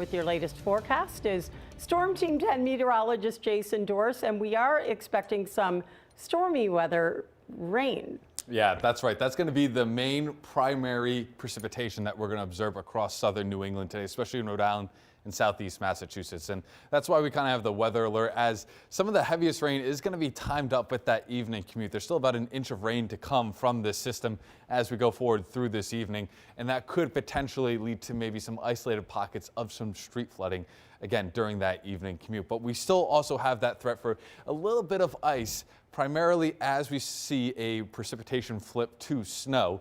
with your latest forecast is Storm Team 10 meteorologist Jason Doris, and we are expecting some stormy weather, rain. Yeah, that's right. That's going to be the main primary precipitation that we're going to observe across southern New England today, especially in Rhode Island and southeast Massachusetts. And that's why we kind of have the weather alert, as some of the heaviest rain is going to be timed up with that evening commute. There's still about an inch of rain to come from this system as we go forward through this evening, and that could potentially lead to maybe some isolated pockets of some street flooding again during that evening commute. But we still also have that threat for a little bit of ice, primarily as we see a precipitation flip to snow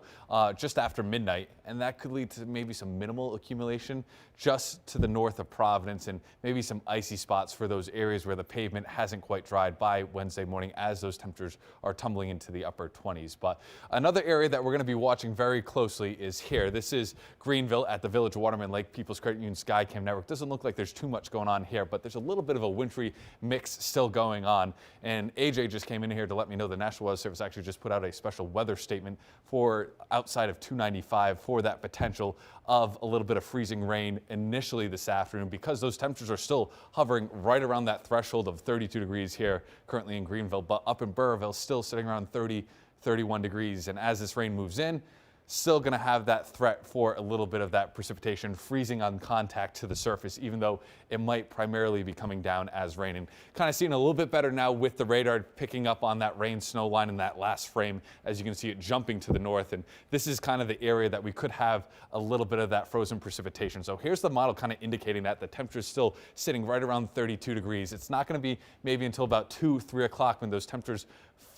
just after midnight, and that could lead to maybe some minimal accumulation just to the north of Providence, and maybe some icy spots for those areas where the pavement hasn't quite dried by Wednesday morning as those temperatures are tumbling into the upper 20s. But another area that we're going to be watching very closely is here. This is Greenville at the Village Waterman Lake People's Credit Union Skycam Network. Doesn't look like there's too much going on here, but there's a little bit of a wintry mix still going on, and AJ just came in here to let me know the National Weather Service actually just put out a special weather statement for outside of 295 for that potential of a little bit of freezing rain initially this afternoon, because those temperatures are still hovering right around that threshold of 32 degrees here currently in Greenville, but up in Burrillville still sitting around 30, 31 degrees. And as this rain moves in, still going to have that threat for a little bit of that precipitation freezing on contact to the surface, even though it might primarily be coming down as rain. And kind of seeing a little bit better now with the radar picking up on that rain snow line in that last frame, as you can see it jumping to the north. And this is kind of the area that we could have a little bit of that frozen precipitation. So here's the model kind of indicating that the temperature is still sitting right around 32 degrees. It's not going to be maybe until about 2, 3 o'clock when those temperatures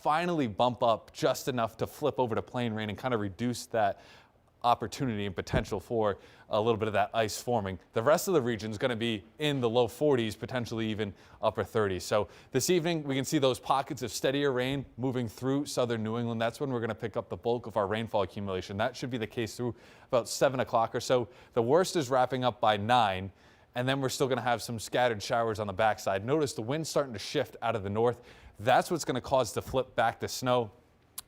finally bump up just enough to flip over to plain rain and kind of reduce that opportunity and potential for a little bit of that ice forming. The rest of the region is going to be in the low 40s, potentially even upper 30s. So this evening we can see those pockets of steadier rain moving through southern New England. That's when we're going to pick up the bulk of our rainfall accumulation. That should be the case through about 7 o'clock or so. The worst is wrapping up by 9. And then we're still going to have some scattered showers on the backside. Notice the wind's starting to shift out of the north. That's what's going to cause the flip back to snow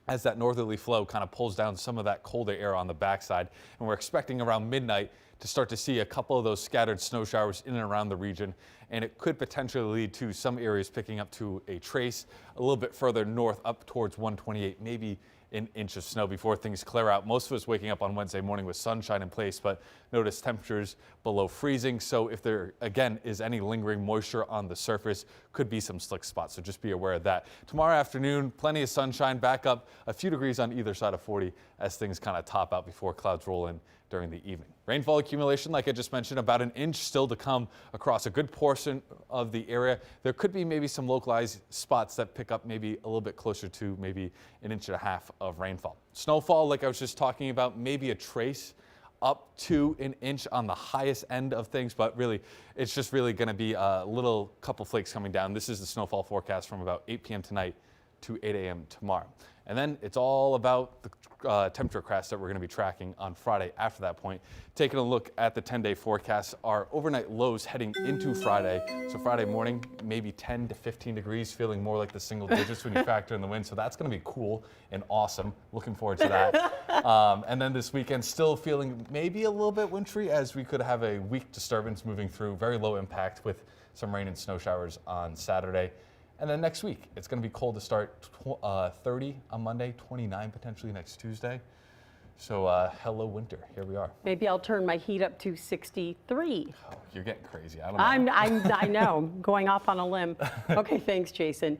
as that northerly flow kind of pulls down some of that colder air on the backside. And we're expecting around midnight to start to see a couple of those scattered snow showers in and around the region. And it could potentially lead to some areas picking up to a trace a little bit further north up towards 128, maybe an inch of snow before things clear out. Most of us waking up on Wednesday morning with sunshine in place, but notice temperatures below freezing. So if there again is any lingering moisture on the surface, could be some slick spots. So just be aware of that. Tomorrow afternoon, plenty of sunshine, back up a few degrees on either side of 40 as things kind of top out before clouds roll in during the evening. Rainfall accumulation, like I just mentioned, about an inch still to come across a good portion of the area. There could be maybe some localized spots that pick up maybe a little bit closer to maybe an inch and a half of rainfall. Snowfall, like I was just talking about, maybe a trace up to an inch on the highest end of things, but really it's just really going to be a little couple flakes coming down. This is the snowfall forecast from about 8 p.m. tonight to 8 a.m. tomorrow. And then it's all about the temperature crest that we're going to be tracking on Friday after that point. Taking a look at the 10-day forecast, our overnight lows heading into Friday. So Friday morning, maybe 10 to 15 degrees, feeling more like the single digits when you factor in the wind. So that's going to be cool and awesome. Looking forward to that. And then this weekend, still feeling maybe a little bit wintry, as we could have a weak disturbance moving through, very low impact with some rain and snow showers on Saturday. And then next week, it's going to be cold to start, 30 on Monday, 29 potentially next Tuesday. So hello winter, here we are. Maybe I'll turn my heat up to 63. Oh, you're getting crazy, I don't know. I know, going off on a limb. Okay, thanks, Jason.